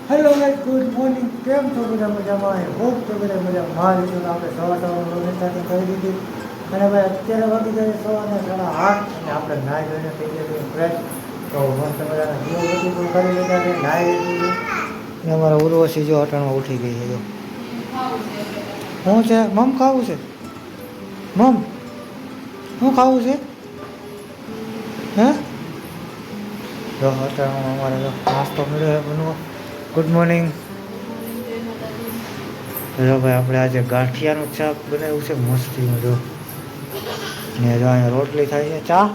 Hello guys, good morning. કેમ છો બધા? મજામાં? હોપ તો બધા મજામાં. મારી છું આપણે સવારમાં સ્ટાર્ટિંગ કરી દીધી અને ભાઈ અત્યારે વાગી જાય 8:15 અને આપણે નાહી ધોઈને થઈ ગયા ફ્રેશ. તો મસ્ત મજાના દીવો બધી પણ કરી લીધા છે, નાહી લીધું અને અમારા ઉર્વશી જો અટાણમાં ઉઠી ગઈ છે. જો શું છે મમ? ખાવું છે મમ? શું ખાવું છે? હે જો અટાણમાં અમારે નાસ્તો મળ્યો છે બનવો. Good morning. જો ભાઈ આપણે આજે ગાંઠિયાનું શાક બનાવ્યું છે મસ્તીનું. જો ને જો અહીંયા રોટલી થાય છે. ચા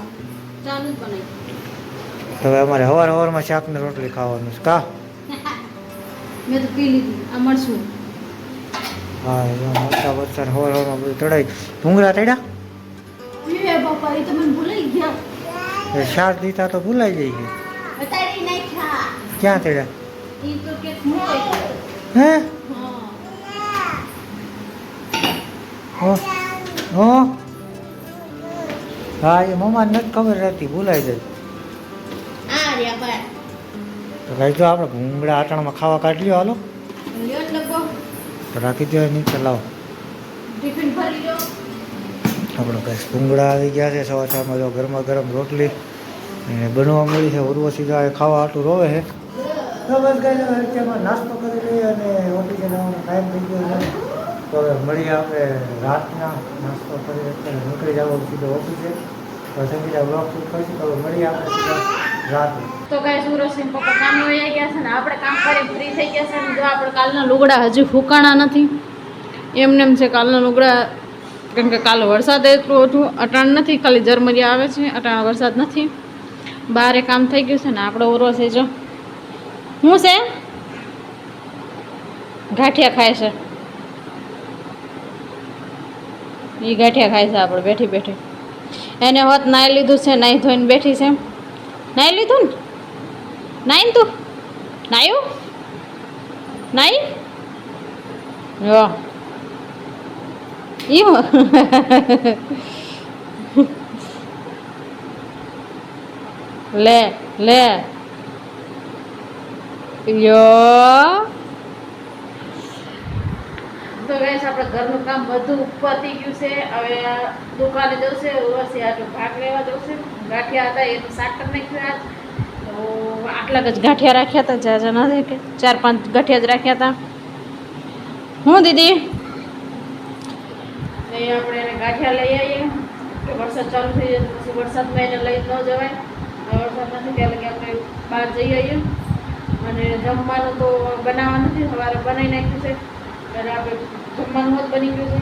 હવે અમારે સવારમાં શાક ને રોટલી ખાવાનું છે. કા મેં તો પી લીધી. મળશું. હા જો મોટા વરસાદ સવારમાં બધું તળાઈ. ભૂંગળા તળ્યા એ બાપા, એ તો મને ભૂલાઈ ગયા. એ શાક દીધા તો ભૂલાઈ જાય છે. અતારી નાખ્યા. ક્યાં તળ્યા? ઈ તો કે મૂકે. હે હા. હો હા, એ મમ્માને નથી ખબર રહેતી, ભૂલાઈ જાય. આ રહ્યા બા. તો ભાઈ જો આપણે ભૂંગળા આટાણામાં ખાવા કાઢી લ્યો. હાલો લ્યો એટલે બો. તો રાખી દો નીચે. લાવો ટિફિન ભરી લો. આપણો કઈ ભૂંગળા આવી ગયા છે. સવારમાં જો ગરમા ગરમ રોટલી અને બનવા મળી છે. ઉર્વશી જો ખાવા આટલું રોવે છે. તો બસ ગાય અત્યારમાં નાસ્તો કરી લઈએ અને ઓફિસે જવાનો ટાઈમ થઈ ગયો છે. તો હવે મળીએ આપણે રાતના નાસ્તો કરી અત્યારે નીકળી જવાનું સીધો ઓફિસે. તો સંગીતા બ્લોગ શૂટ કરીશું. તો મળીએ આપણે સીધા રાતે. તો ગાઈસ ઉર્વશી પપ્પા કામે વયા ગયા છે ને આપણે કામ કરી ફ્રી થઈ ગયા છે ને જો આપણે કાલના લુગડા હજી ફૂંકાણા નથી. એમને છે કાલના લુગડા, કેમ કે કાલે વરસાદ એટલું હતું. અટાણ નથી, ખાલી ઝરમરિયા આવે છે. અટાણ વરસાદ નથી. બહારે કામ થઈ ગયું છે ને આપણે ઉર્વશી જો શું છે ગાંઠિયા ખાય છે. એ ગાંઠિયા ખાય છે આપણે બેઠી બેઠી. એને હોત નાહી લીધું છે, નાહી ધોઈને બેઠી છે. નાહી લીધું ને? નાહી તું નાહ્યું? નાહી જો લે લે યો. તો ગાઈસ આપણે ઘરનું કામ બધું પતી ગયું છે. હવે દુકાને જશે. ઉર્વશી આટલું ભાગ લેવા જશે. ગાંઠિયા હતા એ તો શાક કરી નાખ્યું. આજ તો આટલા જ ગાંઠિયા રાખ્યા હતા. જ્યાં નથી કે 4-5 ગાંઠિયા જ રાખ્યા હતા. હું દીદી એ આપણે એને ગાંઠિયા લઈ આવીએ કે વરસાદ ચાલુ થઈ જાય પછી વરસાદમાં એને લઈ ન જવાય. વરસાદ નથી ત્યાં લગી આપણે બહાર જઈ આવીએ. અને જમવાનું તો બનાવવા નથી, સવારે બનાવી નાખ્યું છે. ત્યારે આપણે જમવાનું જ બની ગયું છે.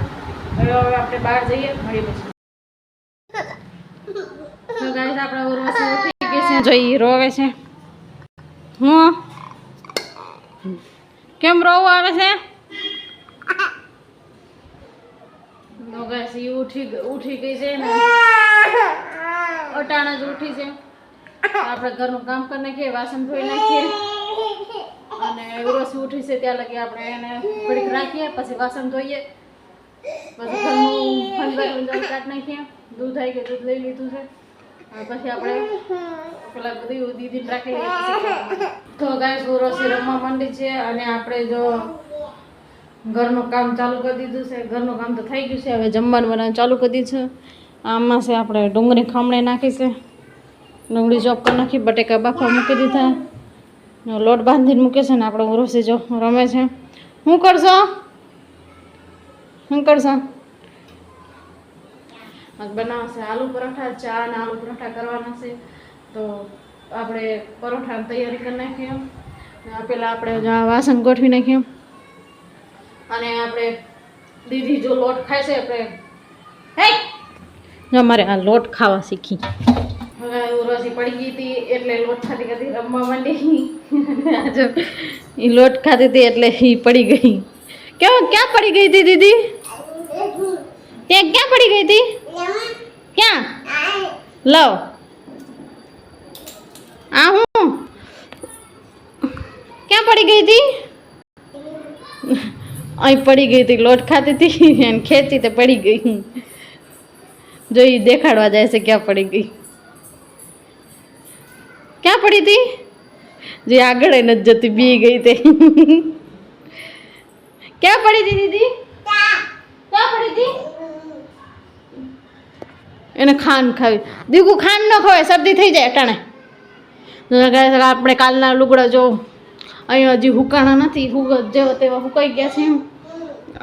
હવે આપણે બહાર જઈએ, મળીએ પછી. તો ગાઈસ આપણે ઉર્વશી ઉઠી ગઈ છે. જોઈ રોવે છે. હું કેમ રોવું આવે છે? તો ગાઈસ ઈ ઉઠી ગઈ છે ને અટાણા જ ઉઠી છે. આપણે ઘરનું કામ કરી નાખીએ, વાસણ ધોઈ નાખીએ અને ઉર્વશી ઉઠી છે ત્યાં લગી આપણે એને ઘડીક રાખીએ, પછી વાસણ ધોઈએ, પછી ઘરનું ફંદાનું કાઢી નાખીએ. દૂધ આવી ગયું, દૂધ લઈ લીધું છે. પછી આપણે પેલા બધું દીદીને રાખી લઈએ. તો ગાઈસ ઉર્વશી રમવા માંડી છે અને આપણે જો ઘરનું કામ ચાલુ કરી દીધું છે. ઘરનું કામ તો થઈ ગયું છે. હવે જમવાનું બનાવવાનું ચાલુ કરી દીધું છે. આમાં છે આપણે ડુંગળી ખમણે નાખી છે. ડુંગળી ચોપ કરી નાખી, બટેકા બાફવા મૂકી દીધા, લોટ બાંધીને મૂકે છે ને આપણે ઉર્વશી જો રમે છે. શું કરશો? શું કરશો? બનાવશે આલુ પરોઠા. ચા અને આલુ પરોઠા કરવાના છે. તો આપણે પરોઠાની તૈયારી કરી નાખીએ. પેલા આપણે વાસણ ગોઠવી નાખીએ અને આપણે દીદી જો લોટ ખાય છે આપણે અમારે આ લોટ ખાવા શીખી. હવે ઉર્વશી પડી ગઈ હતી એટલે લોટ ખાતી ખાતી રમવા માંડી. જો એ લોટ ખાતી હતી એટલે એ પડી ગઈ. ક્યાં પડી ગઈ હતી દીદી? ત્યાં ક્યાં પડી ગઈ હતી? ક્યાં? લવ આ હું ક્યાં પડી ગઈ હતી? અહીં પડી ગઈ હતી. લોટ ખાતી હતી અને ખેંચી તે પડી ગઈ. જો એ દેખાડવા જાય છે ક્યાં પડી ગઈ. ક્યાં પડી હતી? જે આગળ નથી જતી બી ગઈ તે ક્યાં પડી હતી દીદી ક્યાં પડી હતી એને ખાંડ ખાવી દીકુ ખાંડ ન ખવાય શરદી થઈ જાય અટાણે આપણે કાલના લુગડા જો અહીંયા હજી હુકાણા નથી જેવા તેવા હુકાઈ ગયા છે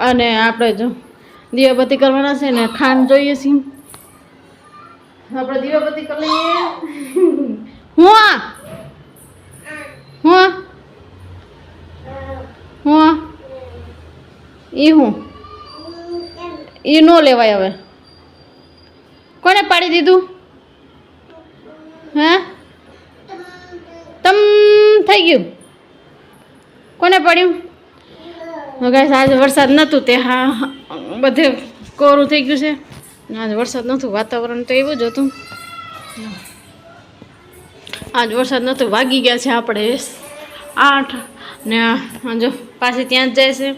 અને આપણે જો દીવાબત્તી કરવાના છે ને ખાંડ જોઈએ છીએ આપણે દીવાબત્તી કરી લઈએ હું એ નો લેવાય હવે કોને પાડી દીધું હે તમ થઈ ગયું કોને પડ્યું ગાઈસ આજે વરસાદ નહોતું તે હા બધે કોરું થઈ ગયું છે આજે વરસાદ નહોતું વાતાવરણ તો એવું જ હતું આજ વરસાદ નહોતું વાગી ગયા છે આપણે 8 ને જો પાછી ત્યાં જ જાય છે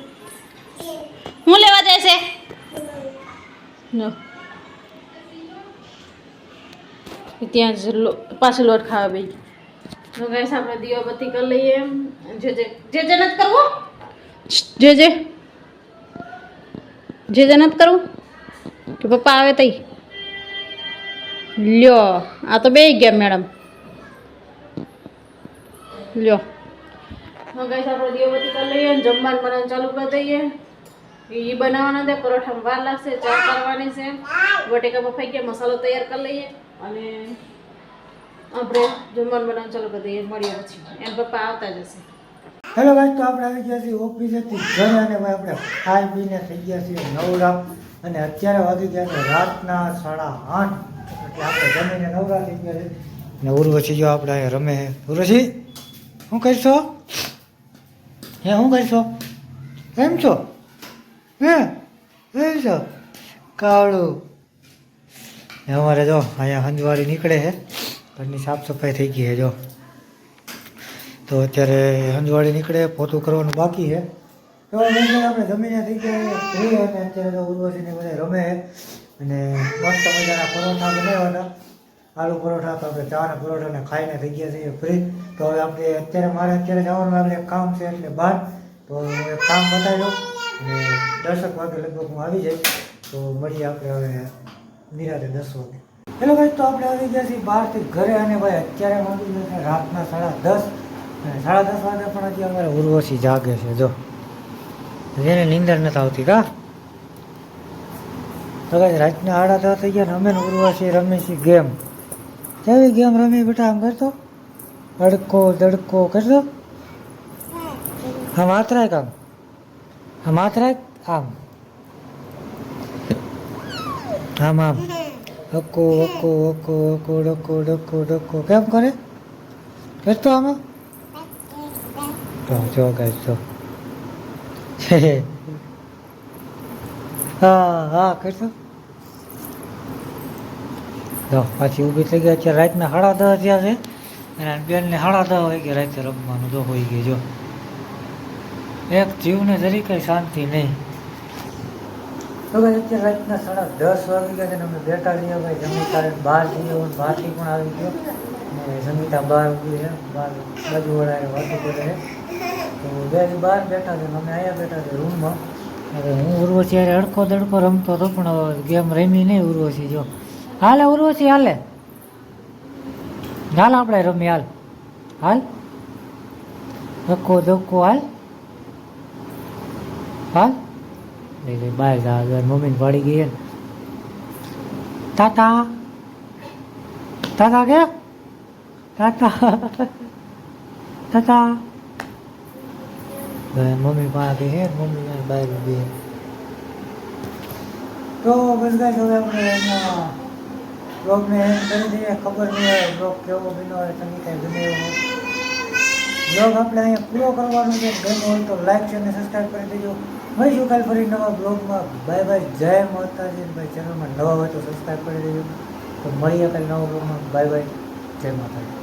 હું લેવા જાય છે ત્યાં જ પાછું લોટ ખાવા બે તો ગાઈસ આપણે દીવાબત્તી કરી લઈએ જે નથી કરવું જે નથી કરવું કે પપ્પા આવે તઈ લ્યો આ તો બે ગયા મેડમ લ્યો તો ગાઈસ આપણે દીવાબત્તી કરી લઈએ જમવાનું બનાવવાનું ચાલુ કરી દઈએ એ બનાવવાના છે પરોઠામાં વાર લાગશે ચા કરવાની છે બટેકા બફાઈ ગયા મસાલો તૈયાર કરી લઈએ અને આપણે જમવાનું બનાવવાનું ચાલુ કરી દઈએ મળીએ પછી એમ પપ્પા આવતા જશે હેલો ભાઈ તો આપણે આવી ગયા છીએ ઓફિસેથી ઘરે અને ભાઈ આપણે ખાઈ પીને થઈ ગયા છીએ નવરા અને અત્યારે વાગી ગયા છે રાતના 8:30 એટલે આપણે જમીને નવરા થઈ ગયા છે ને ઉર્વશી જો આપણે અહીંયા રમે છે ઉર્વશી શું કરશો હે શું કરશો એમ છો હે એમ છો કાવડું અમારે જો અહીંયા હંજવાળી નીકળે છે ઘરની સાફ સફાઈ થઈ ગઈ છે જો તો અત્યારે હંજવાળી નીકળે પોતું કરવાનું બાકી છે તો આપણે જમીને થઈ ગયા ફ્રી અને અત્યારે તો ઉર્વશીને બધા રમે છે અને મસ્ત મજાના પરોઠા બનાવવાના આલુ પરોઠા તો આપણે ચાના પરોઠાને ખાઈને થઈ ગયા છીએ ફ્રી તો હવે આપણે મારે અત્યારે જવાનું આપણે એક કામ છે એટલે બહાર તો હું એક કામ બતાવી દઉં અને 10 વાગે લગભગ હું આવી જઈશ તો મળીએ આપણે હવે નિરાતે 10 વાગે હેલો ભાઈ તો આપણે આવી ગયા છીએ બહારથી ઘરે અને ભાઈ અત્યારે વાગી ગયા છે રાતના 10:30 અને 10:30 વાગે પણ હજી અમારે ઉર્વશી જાગે છે જો જેને નીંદર નથી આવતી કા તો ભાઈ રાતના 10:30 થઈ ગયા ને અમે ઉર્વશી રમી છીએ ગેમ કેવી ગેમ રમી બેટા આમ કરતો અડકો દડકો કરતો આમ હાથ રાખ આમ હાથ રાખ આમ આમ અકો અકો અકો અકો ડકો ડકો ડકો કેમ કરે કરતો આમાં જો ગાઈસ જો હા કરતો જો પાછી ઊભી થઈ ગઈ અત્યારે રાતના 10:30 થયા છે અને બેનને 10:30 વાગે રાતે રમવાનું જો હોઈ ગઈ જો એક જીવને જરી કઈ શાંતિ નહીં તો ભાઈ અત્યારે રાતના 10:30 વાગી ગયા છે ને અમે બેઠા છીએ ભાઈ જમીતા બહાર જઈએ બહારથી પણ આવી ગયો ને જમીતા બહાર ઉભી છે બહાર બાજુવાળાએ વાતો કરે છે તો બે બહાર બેઠા છે અમે અહીંયા બેઠા છે રૂમમાં હવે હું ઉર્વશી યારે અડકો દડકો રમતો હતો પણ ગેમ રમી નહીં ઉર્વશી જો હાલે ઉર્વશી હાલે હાલ આપણે રમી હાલ હાલ ધક્કો ધક્કો હાલ હાલ બહાર જા મમ્મીને પાડી ગઈ ને તાતા તાતા કે તાતા તાતા મમ્મી પાસે હે મમ્મી બહાર ઉભી તો બસ ગાઈસ હવે આપણે એના બ્લોગને એન્ડ કરી દઈએ ખબર નહીં હોય બ્લોગ કેવો બન્યો હોય તમે કાંઈ ગમે એવો બ્લોગ આપણે અહીંયા પૂરો કરવાનો છે ગમ્યો હોય તો લાઈક છે અને સબસ્ક્રાઈબ કરી દેજો મળીશું કાલ ફરી નવા બ્લોગમાં બાય બાય જય માતાજી ભાઈ ચેનલમાં નવા હોય તો સબસ્ક્રાઈબ કરી દેજો તો મળીએ કાલે નવા બ્લોગમાં બાય બાય જય માતાજી